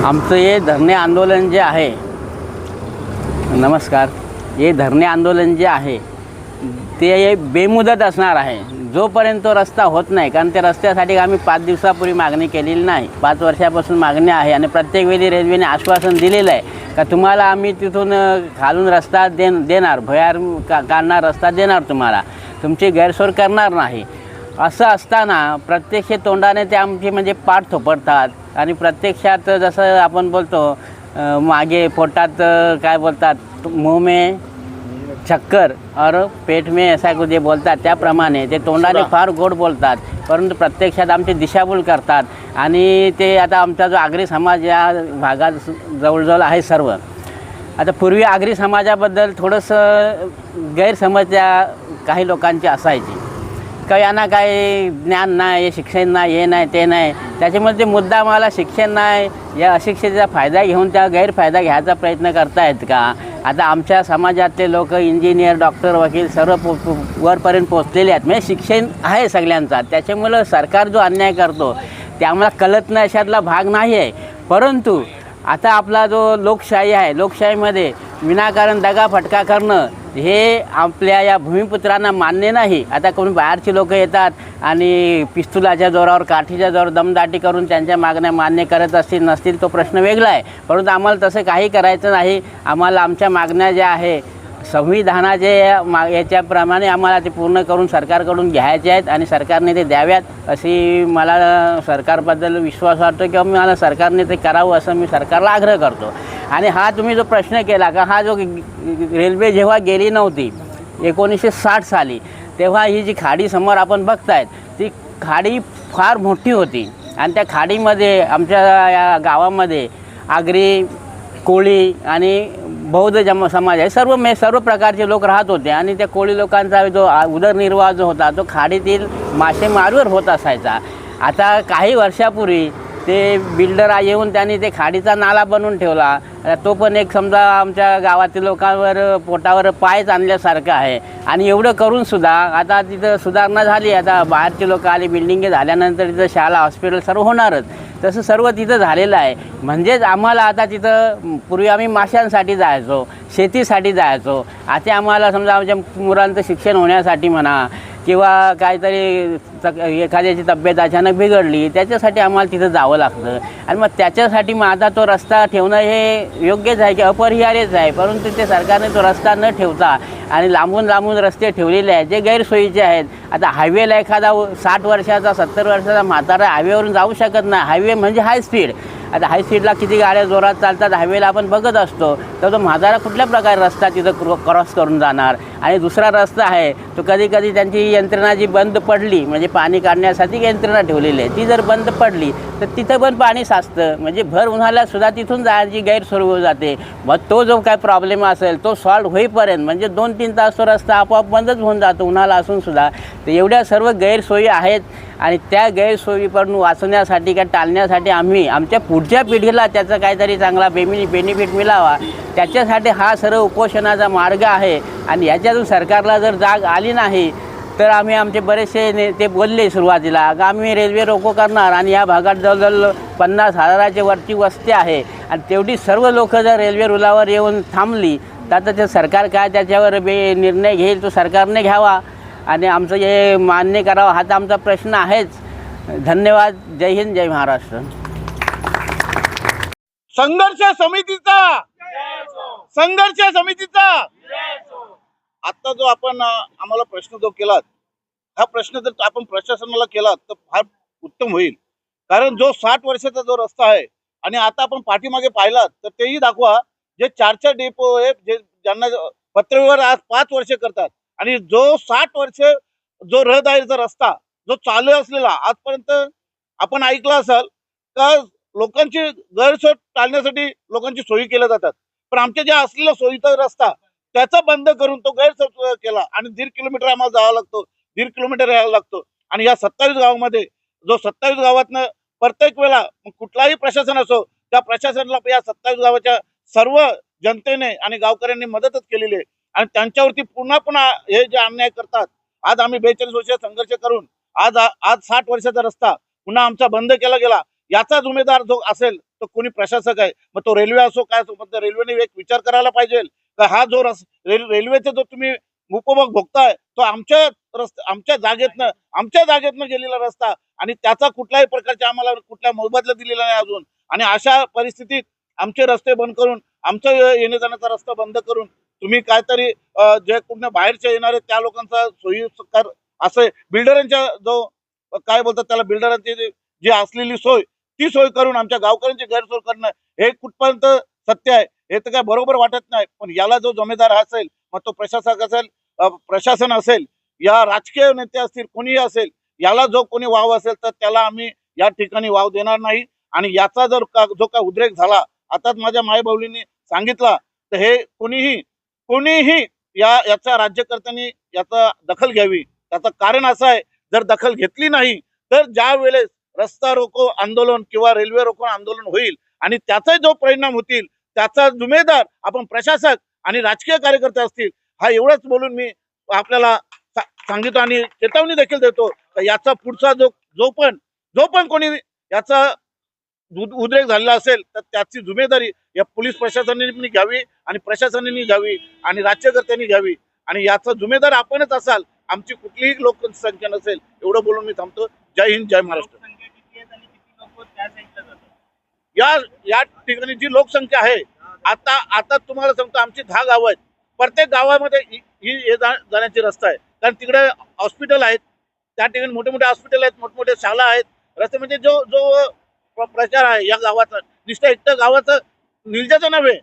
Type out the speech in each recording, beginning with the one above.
आमचं हे धरणे आंदोलन जे आहे, नमस्कार, हे धरणे आंदोलन जे आहे ते बेमुदत असणार आहे जोपर्यंत तो रस्ता होत नाही. कारण त्या रस्त्यासाठी आम्ही 5 दिवसापूर्वी मागणी केलेली नाही, 5 वर्षापासून मागणी आहे. आणि प्रत्येक वेळी रेल्वेने आश्वासन दिलेलं आहे का तुम्हाला आम्ही तिथून खालून रस्ता देणार, भुयार काढणार, रस्ता देणार, तुम्हाला तुमची गैरसोय करणार नाही. असं असताना प्रत्यक्ष तोंडाने ते आमची म्हणजे पाठ थोपटतात आणि प्रत्यक्षात जसं आपण बोलतो मागे पोटात काय बोलतात, मुंह में चक्कर और पेट में ऐसा कुछ जे बोलतात त्याप्रमाणे ते तोंडाने फार गोड बोलतात, परंतु प्रत्यक्षात आमची दिशाभूल करतात. आणि ते आता आमचा जो आगरी समाज या भागात जवळजवळ आहे सर्व. आता पूर्वी आगरी समाजाबद्दल थोडंसं गैरसमज त्या काही लोकांची असायची का यांना काय ज्ञान नाही, शिक्षण नाही, हे नाही ते नाही. त्याच्यामध्ये मुद्दा मला शिक्षण नाही या अशिक्षितेचा फायदा घेऊन त्या गैरफायदा घ्यायचा प्रयत्न करतायत का. आता आमच्या समाजातले लोक इंजिनियर, डॉक्टर, वकील सर्व वरपर्यंत पोचलेले आहेत. म्हणजे शिक्षण आहे सगळ्यांचा. त्याच्यामुळं सरकार जो अन्याय करतो ते आम्हाला कळत नाही, अशातला भाग नाही आहे. परंतु आता आपला जो लोकशाही आहे, लोकशाहीमध्ये विनाकारण दगाफटका करणं हे आपल्या या भूमिपुत्रांना मान्य नाही. आता कोणी बाहेरची लोक येतात आणि पिस्तुलाच्या जोरावर, काठीच्या जोरावर दमदाटी करून त्यांच्या मागण्या मान्य करत असतील नसतील तो प्रश्न वेगळा आहे. परंतु आम्हाला तसं काही करायचं नाही. आम्हाला आमच्या मागण्या ज्या आहे संविधानाचे याच्याप्रमाणे आम्हाला ते पूर्ण करून सरकारकडून घ्यायचे आहेत आणि सरकारने ते द्याव्यात अशी मला सरकारबद्दल विश्वास वाटतो किंवा मला सरकारने ते करावं असं मी सरकारला आग्रह करतो. आणि हा तुम्ही जो प्रश्न केला का, हा जो रेल्वे जेव्हा गेली नव्हती 1960 साली, तेव्हा ही जी खाडी समोर आपण बघतायत ती खाडी फार मोठी होती. आणि त्या खाडीमध्ये आमच्या या गावामध्ये आगरी, कोळी आणि बौद्ध समाज आहे, सर्व प्रकारचे लोक राहत होते. आणि त्या कोळी लोकांचा जो उदरनिर्वाह जो होता तो खाडीतील मासेमारीवर होत असायचा. आता काही वर्षापूर्वी ते बिल्डर येऊन त्यांनी ते खाडीचा नाला बनवून ठेवला. तो पण एक समजा आमच्या गावातील लोकांवर पोटावर पायच आणल्यासारखं आहे. आणि एवढं करूनसुद्धा आता तिथं सुधारणा झाली. आता बाहेरचे लोक आले, बिल्डिंगे झाल्यानंतर तिथं शाळा, हॉस्पिटल सर्व होणारच. तसं सर्व तिथं झालेलं आहे. म्हणजेच आम्हाला आता तिथं पूर्वी आम्ही माशांसाठी जायचो, शेतीसाठी जायचो. आता आम्हाला समजा आमच्या मुलांचं शिक्षण होण्यासाठी म्हणा किंवा काहीतरी एखाद्याची तब्येत अचानक बिघडली त्याच्यासाठी आम्हाला तिथं जावं लागतं. आणि मग त्याच्यासाठी मग आता तो रस्ता ठेवणं हे योग्यच आहे की अपरिहार्यच आहे. परंतु ते सरकारने तो रस्ता न ठेवता आणि लांबून रस्ते ठेवलेले आहेत जे गैरसोयीचे आहेत. आता हायवेला एखादा 60 वर्षाचा 70 वर्षाचा म्हातारा हायवेवरून जाऊ शकत नाही. हायवे म्हणजे हाय स्पीड. आता हाय स्पीडला किती गाड्या जोरात चालतात हायवेला आपण बघत असतो. तर तो म्हातारा कुठल्या प्रकारे रस्ता तिथं क्रॉस करून जाणार. आणि दुसरा रस्ता आहे तो कधी त्यांची यंत्रणा जी बंद पडली, म्हणजे पाणी काढण्यासाठी यंत्रणा ठेवलेली आहे, ती जर बंद पडली तर तिथं पण पाणी साचतं. म्हणजे भर उन्हाळ्यातसुद्धा तिथून जायची गैरसोय होऊन जाते. मग तो जो काय प्रॉब्लेम असेल तो सॉल्व्ह होईपर्यंत म्हणजे 2-3 तास तो रस्ता आपोआप बंदच होऊन जातो उन्हाळा असूनसुद्धा. तर एवढ्या सर्व गैरसोयी आहेत. आणि त्या गैरसोयीपासून वाचवण्यासाठी किंवा टाळण्यासाठी आम्ही आमच्या पुढच्या पिढीला त्याचा काहीतरी चांगला बेनिफिट मिळावा त्याच्यासाठी हा सर्व उपोषणाचा मार्ग आहे. आणि याच्यातून सरकारला जर जाग आली नाही तर आम्ही आमचे बरेचसे ते बोलले सुरुवातीला का आम्ही रेल्वे रोको करणार. आणि या भागात जवळजवळ 50,000च्या वरती वस्ती आहे. आणि तेवढी सर्व लोक जर रेल्वे रुळावर येऊन थांबली तर आता ते सरकार काय त्याच्यावर निर्णय घेईल तो सरकारने घ्यावा आणि आमचं हे मान्य करावं हा तर आमचा प्रश्न आहेच. धन्यवाद. जय हिंद, जय महाराष्ट्र. संघर्ष समितीचा आता जो आपण आम्हाला प्रश्न जो केलात हा प्रश्न जर आपण प्रशासनाला केला तर फार उत्तम होईल. कारण जो 60 वर्षाचा जो रस्ता आहे आणि आता आपण पाठीमागे पाहिलात तर तेही दाखवा जे 4 डेपो आहे जे ज्यांना पत्रव्यवहार आज 5 वर्ष करतात आणि जो 60 वर्ष जो रहदारीचा रस्ता जो चालू असलेला आजपर्यंत आपण ऐकला असाल का लोकांची गैरसोय टाळण्यासाठी लोकांची सोयी केल्या जातात. पण आमच्या ज्या असलेला सोयीचा रस्ता त्याचा बंद करून तो गैरसोय केला आणि 1.5 किलोमीटर आम्हाला जावं लागतो, 1.5 किलोमीटर यायला लागतो. आणि या 27 गावामध्ये जो 27 गावातनं प्रत्येक वेळा कुठलाही प्रशासन असो त्या प्रशासनाला या 27 गावाच्या सर्व जनतेने आणि गावकऱ्यांनी मदतच केलेली आहे. आणि त्यांच्यावरती पुन्हा हे जे अन्याय करतात. आज आम्ही 42 वर्ष संघर्ष करून आज 60 वर्षाचा रस्ता पुन्हा आमचा बंद केला गेला. याचा जुमेदार जो असेल तो कोणी प्रशासक आहे, मग तो रेल्वे असो काय असो, पण रेल्वेने एक विचार करायला पाहिजे का हा जो रेल्वेचा जो तुम्ही उपभोग भोगताय तो आमच्या जागेतनं गेलेला रस्ता आणि त्याचा कुठल्याही प्रकारच्या आम्हाला कुठल्या मोबदला दिलेला नाही अजून. आणि अशा परिस्थितीत आमचे रस्ते बंद करून आमचं येणे जाण्याचा रस्ता बंद करून तुम्ही काहीतरी जे कुठल्या बाहेरच्या येणारे त्या लोकांचा सोयीस्कर असं बिल्डरांच्या जो काय बोलतात त्याला बिल्डरांची जी असलेली सोय ती सोय करून आमच्या गावकऱ्यांची गैरसोय करणं हे कुठपर्यंत सत्य आहे हे तर काय बरोबर वाटत नाही. पण याला जो जमेदार असेल, मग तो प्रशासक असेल, प्रशासन असेल, या राजकीय नेते असतील, कोणीही असेल, याला जो कोणी वाव असेल तर त्याला आम्ही या ठिकाणी वाव देणार नाही. आणि याचा जर जो काय उद्रेक झाला आताच माझ्या मायबाऊलींनी सांगितला तर हे कोणीही याचा राज्यकर्त्यांनी याचा दखल घ्यावी. त्याचं कारण असं आहे, जर दखल घेतली नाही तर ज्या वेळेस रस्ता रोको आंदोलन किंवा रेल्वे रोको आंदोलन होईल आणि त्याचा जो परिणाम होतील त्याचा जुमेदार आपण प्रशासक आणि राजकीय कार्यकर्ते असतील. हा एवढंच बोलून मी आपल्याला सांगितलं आणि चेतावणी देखील देतो. याचा पुढचा जो पण कोणी याचा उद्रेक झालेला असेल तर त्याची जुमेदारी या पोलीस प्रशासनाने घ्यावी आणि प्रशासनाने घ्यावी आणि राज्यकर्त्यांनी घ्यावी. आणि याचा जुमेदार आपणच असाल, आमची कुठलीही लोकसंख्या नसेल. एवढं बोलून मी थांबतो. जय हिंद, जय महाराष्ट्र. या ठिकाणी जी लोकसंख्या आहे आता तुम्हाला सांगतो, आमची 10 गावं आहेत. प्रत्येक गावामध्ये ही जाण्याची रस्ता आहे. कारण तिकडे हॉस्पिटल आहेत, त्या ठिकाणी मोठे मोठे हॉस्पिटल आहेत, मोठमोठे शाळा आहेत. रस्ते म्हणजे जो प्रचार आहे या गावाचा, नुसतं एकटं गावाचं निलजाचं नव्हे,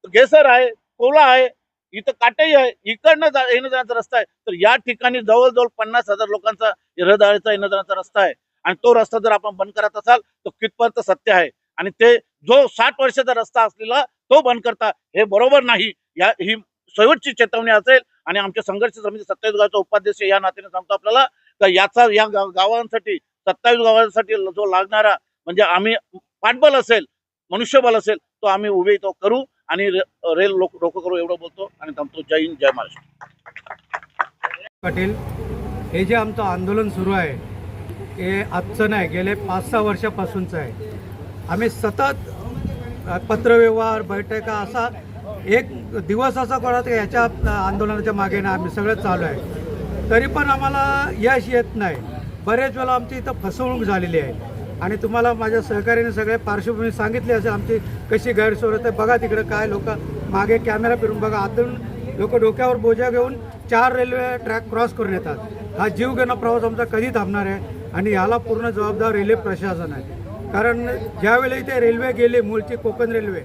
घेसर आहे, कोला आहे, इथं काटई आहे, इकडनं येणं जाण्याचा रस्ता आहे. तर या ठिकाणी जवळजवळ 50,000 लोकांचा रहदारीचा येणं जाण्याचा रस्ता आहे. आणि तो रस्ता जर आपण बंद करत असाल तर कितपर्यंत सत्य आहे. आणि ते जो 60 वर्षाचा रस्ता असलेला तो बंद करता हे बरोबर नाही. ही शेवटची चेतावणी असेल. आणि आमच्या संघर्ष समिती 27 गावचा उपाध्यक्ष या नात्याने सांगतो आपल्याला तर याचा या गावांसाठी 27 गावांसाठी जो लागणारा म्हणजे आम्ही पाठबळ असेल, मनुष्यबळ असेल, तो आम्ही उभे तो करू आणि रेल रोको करू. एवढं बोलतो आणि थांबतो. जय हिंद, जय महाराष्ट्र. पाटील, हे जे आमचं आंदोलन सुरू आहे हे आजचं नाही, गेले 5-6 वर्षापासूनचं आहे. आम्ही सतत पत्रव्यवहार, बैठका असा एक दिवस असा कळत याच्या आंदोलनाच्या मागे ना आम्ही सगळं चालू आहे, तरी पण आम्हाला यश येत नाही. बरेच वेळा आमची इथं फसवणूक झालेली आहे. आणि तुम्हाला माझ्या सहकार्याने सगळे पार्श्वभूमी सांगितली असेल आमची कशी गैरसोय होते. बघा तिकडे काय लोक मागे कॅमेरा फिरून बघा, आतून लोक डोक्यावर बोजा घेऊन 4 रेल्वे ट्रॅक क्रॉस करून येतात. हा जीवघेणा प्रवास आमचा कधी थांबणार आहे. आणि याला पूर्ण जबाबदार रेल्वे प्रशासन आहे. कारण ज्यावेळी इथे रेल्वे गेली, मूळची कोकण रेल्वे,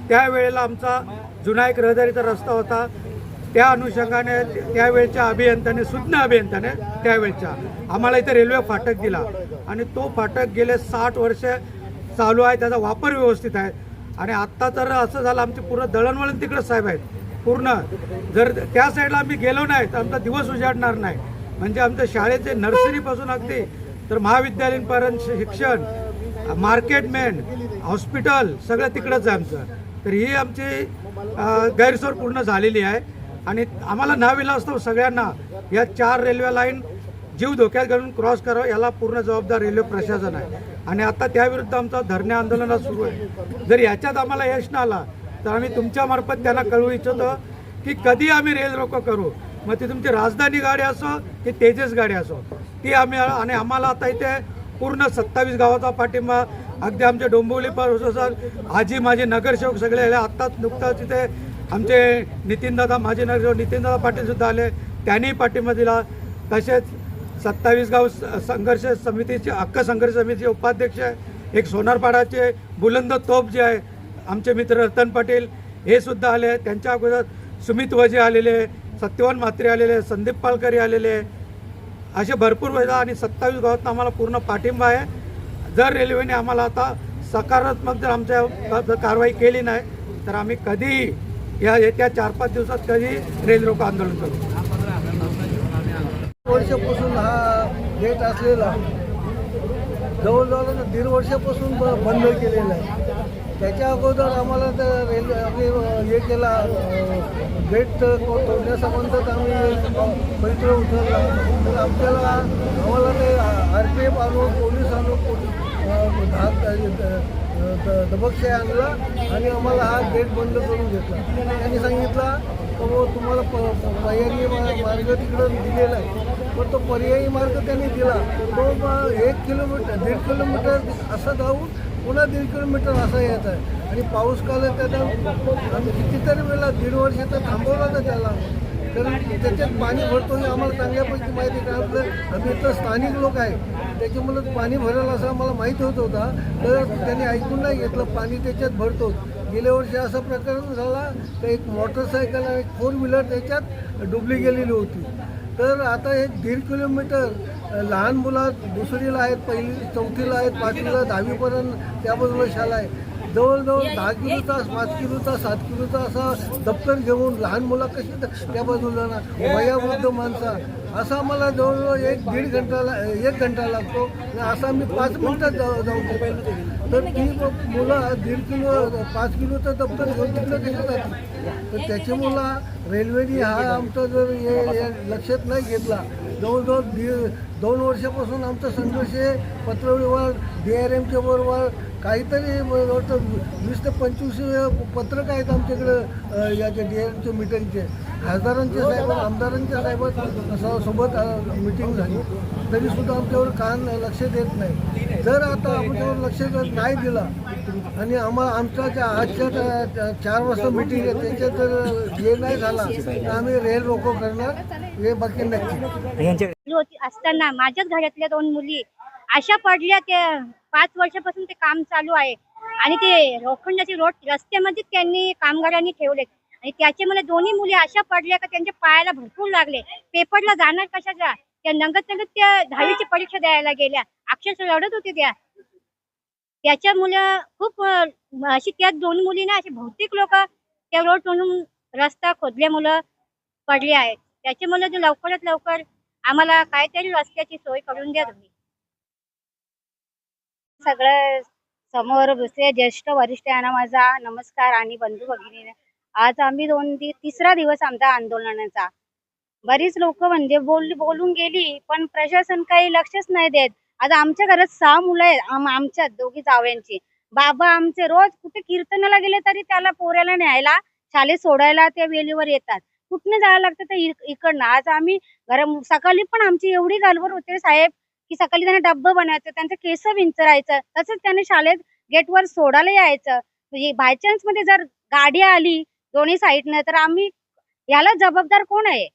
त्यावेळेला आमचा जुना एक रहदारीचा रस्ता होता. त्या अनुषंगाने त्यावेळच्या सुज्ञ अभियंत्याने त्यावेळच्या आम्हाला इथे रेल्वे फाटक दिला. आणि तो फाटक गेले 60 वर्ष चालू आहे, त्याचा वापर व्यवस्थित आहे. आणि आत्ता तर असं झालं आमची पूर्ण दळणवळण तिकडं साहेब आहेत पूर्ण. जर त्या साईडला आम्ही गेलो नाही तर आमचा दिवस उजाडणार नाही. म्हणजे आमच्या शाळेचे नर्सरीपासून अगदी तर महाविद्यालयीनपर्यंत शिक्षण, मार्केटमॅन, हॉस्पिटल सगळं तिकडंच आहे आमचं. तर ही आमची गैरसोय पूर्ण झालेली आहे. आणि आम्हाला नाविलास्तव सगळ्यांना या 4 रेल्वे लाईन जीव धोक्यात घालून क्रॉस करावं, याला पूर्ण जबाबदार रेल्वे प्रशासन आहे. आणि आता त्याविरुद्ध आमचा धरणे आंदोलन सुरू आहे. जर याच्यात आम्हाला यश न आला तर आम्ही तुमच्यामार्फत त्यांना कळवू इच्छितो की कधी आम्ही रेल रोको करू. मग ती तुमची राजधानी गाडी असो की तेजस गाडी असो ती आम्ही. आणि आम्हाला आता इथे पूर्ण 27 गावाचा पाठिंबा, अगदी आमच्या डोंबिवलीपासून आजी माझे नगरसेवक सगळे आले. आत्ताच नुकताच तिथे आमचे नितीनदादा, माझे नगरसेवक नितीनदादा पाटीलसुद्धा आले, त्यांनी पाठिंबा दिला. तसेच 27 गाव संघर्ष समितीचे हक्क संघर्ष समितीचे उपाध्यक्ष आहे, एक सोनारपाडाचे बुलंद तोप जे आहे आमचे मित्र रतन पाटील हे सुद्धा आले. त्यांच्या अगोदर सुमित वजे आलेले, सत्यवान म्हात्रे आलेले, संदीप पालकरी आलेले, असे भरपूर वेळा. आणि 27 गावात आम्हाला पूर्ण पाठिंबा आहे. जर रेल्वेने आम्हाला आता सकारात्मक जर आमच्या कारवाई केली नाही तर आम्ही कधीही या येत्या 4-5 दिवसात कधी रेल रोको आंदोलन करू. वर्षापासून हा गेट असलेला जवळजवळ 1.5 वर्षापासून बंद केलेला आहे. त्याच्या अगोदर आम्हाला तर रेल्वे आम्ही हे केला, गेट तोडण्यासंबंधात आम्ही परिचय उतरला. तर आम्हाला ते RPF आणून, पोलीस आणून दबकशाही आणला आणि आम्हाला हा गेट बंद करून घेतला. त्यांनी सांगितला की तुम्हाला पर्यायी मार्ग तिकडं दिलेला आहे, पण तो पर्यायी मार्ग त्यांनी दिला. तो 1 किलोमीटर 1.5 किलोमीटर असं जाऊन पुन्हा 1.5 किलोमीटर असा येत आहे. आणि पाऊस काल त्याला आम्ही कितीतरी वेळेला 1.5 वर्ष तर थांबवला ना त्याला. तर त्याच्यात पाणी भरतो हे आम्हाला चांगल्यापैकी माहिती आहे. का आपलं आम्ही इथं स्थानिक लोक आहे, त्याच्यामुळं पाणी भरेल असं आम्हाला माहीत होता. तर त्यांनी ऐकून नाही घेतलं, पाणी त्याच्यात भरतो. गेल्या वर्षी असा प्रकार झाला तर एक मोटरसायकल आणि 4 व्हीलर त्याच्यात डुबली गेलेली होती. तर आता हे 1.5 किलोमीटर लहान मुलं दुसरीला आहेत, पहिली 4थीला आहेत, 5वीला 10वीपर्यंत त्या बाजूला शाळा आहे. जवळजवळ 10 किलोचा 5 किलोचा 7 किलोचा असा दप्तर घेऊन लहान मुलं कशी त्या बाजूला ना वयोवृद्ध माणसा असं आम्हाला जवळजवळ 1 घंटा लागतो. आणि असं आम्ही 5 मिनिटात जाऊ शकतो. तर ती मुलं 1.5 किलो 5 किलोचं दप्तर घेऊन तिकडे कशी जातात. तर त्याच्यामुळं रेल्वेने हा आमचा जर हे लक्षात नाही घेतला, जवळजवळ 2 वर्षापासून आमचा संघर्ष आहे. पत्रव्यवहार DRMच्या बरोबर काहीतरी 20 ते 25 पत्रक आहेत आमच्याकडं याच्या DRMच्या मीटिंगचे. खासदारांच्या साहेब आमदारांच्या साहेबांसोबत मिटिंग झाली, तरीसुद्धा आमच्यावर कान लक्ष देत नाही. जर आता आमच्यावर लक्ष नाही दिला आणि आमच्या आजच्या 4 वाजता मिटिंग आहे, त्याच्यात जर हे नाही झाला तर आम्ही रेल रोको करणार, हे बाकी नक्की. होती असताना माझ्याच घरातल्या 2 मुली अशा पडल्या. ते 5 वर्षापासून ते काम चालू आहे आणि ते लोखंडाचे रोड रस्त्यामध्ये त्यांनी कामगारांनी ठेवले आणि त्याच्यामुळे दोन्ही मुली अशा पडल्या का त्यांच्या पायाला भरपूर लागले. पेपरला जाणार कशाचा, त्या नंगत त्या 10वीची परीक्षा द्यायला गेल्या, अक्षरशः रडत होते त्या. त्याच्यामुळं खूप अशी त्या 2 मुलींना अशी बहुतेक लोक त्या रोड म्हणून रस्ता खोदल्यामुळं पडले आहेत. त्याच्यामुळे जो लवकरात लवकर आम्हाला काहीतरी रस्त्याची सोय करून द्या तुम्ही. सगळं समोर बसले ज्येष्ठ वरिष्ठ यांना माझा नमस्कार आणि बंधू भगिनी. आज आम्ही 3रा दिवस आमच्या आंदोलनाचा. बरीच लोक म्हणजे बोलून गेली, पण प्रशासन काही लक्षच नाही देत. आता आमच्या घरात 6 मुलं आहेत, आमच्या 2 जावयांची. बाबा आमचे रोज कुठे कीर्तनाला गेले तरी त्याला पोऱ्याला न्यायला शाळेत सोडायला त्या वेळेवर येतात. कुठनं जायला लागतं तर इकडनं. आज आम्ही सकाळी पण आमची एवढी गडबड होते साहेब की सकाळी त्यांना डब्बा बनायचं, त्यांचं केस विंचरायचं, तसंच त्यांनी शाळेत गेटवर सोडायला यायचं. म्हणजे बाय चान्स मध्ये जर गाडी आली दोन्ही साईडनं तर आम्ही याला जबाबदार कोण आहे?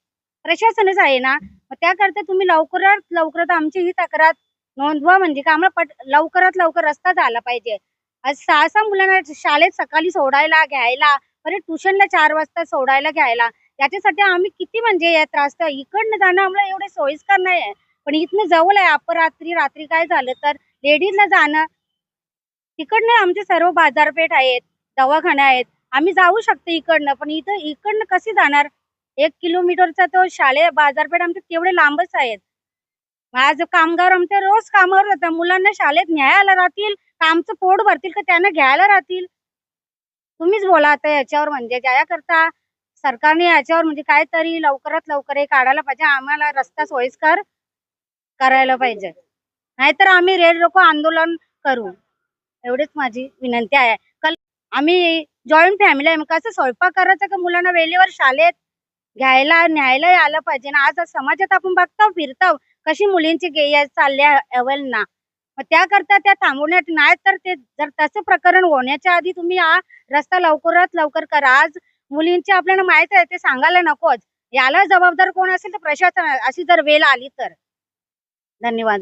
प्रशासनच आहे ना. मग त्याकरता तुम्ही लवकरात आमची ही तक्रार नोंदवा, म्हणजे का आम्हाला लवकरात लवकर रस्ता झाला पाहिजे. आज 6 मुलांना शाळेत सकाळी सोडायला घ्यायला, परत ट्युशनला 4 वाजता सोडायला घ्यायला, याच्यासाठी आम्ही किती म्हणजे त्रास. तर इकडनं जाणं आम्हाला एवढे सोयीस्कर नाही आहे, पण इथनं जवळ आहे. रात्री काय झालं तर लेडीजला जाणं, तिकडनं आमचे सर्व बाजारपेठ आहेत, दवाखाने आहेत, आम्ही जाऊ शकतो इकडनं. पण इकडनं कशी जाणार? 1 किलोमीटरचा तो शाळे बाजारपेठ आमचे तेवढे लांबच आहेत. आज कामगार आमच्या रोज कामावर जातात, मुलांना शाळेत न्यायला राहतील का आमचं पोट भरतील का त्यांना घ्यायला राहतील? तुम्हीच बोला आता याच्यावर. म्हणजे याकरता सरकारने याच्यावर म्हणजे काहीतरी लवकरात लवकर हे काढायला पाहिजे. आम्हाला रस्ता सोयीस्कर करायला पाहिजे, नाहीतर आम्ही रेल रोको आंदोलन करू. एवढीच माझी विनंती आहे. आम्ही जॉईंट फॅमिली आहे, कसं स्वयंपाक करायचं का मुलांना वेळेवर शाळेत न्यायला आलं पाहिजे ना. आज समाजात आपण बघतो फिरतो कशी मुलींची चालल्या ना. मग त्याकरता त्या थांबवण्यात नाही तर ते जर तसं प्रकरण होण्याच्या आधी तुम्ही हा रस्ता लवकरात लवकर करा. आज मुलींची आपल्याला माहित आहे ते सांगायला नकोच. याला जबाबदार कोण असेल तर प्रशासन. अशी जर वेळ आली तर. धन्यवाद.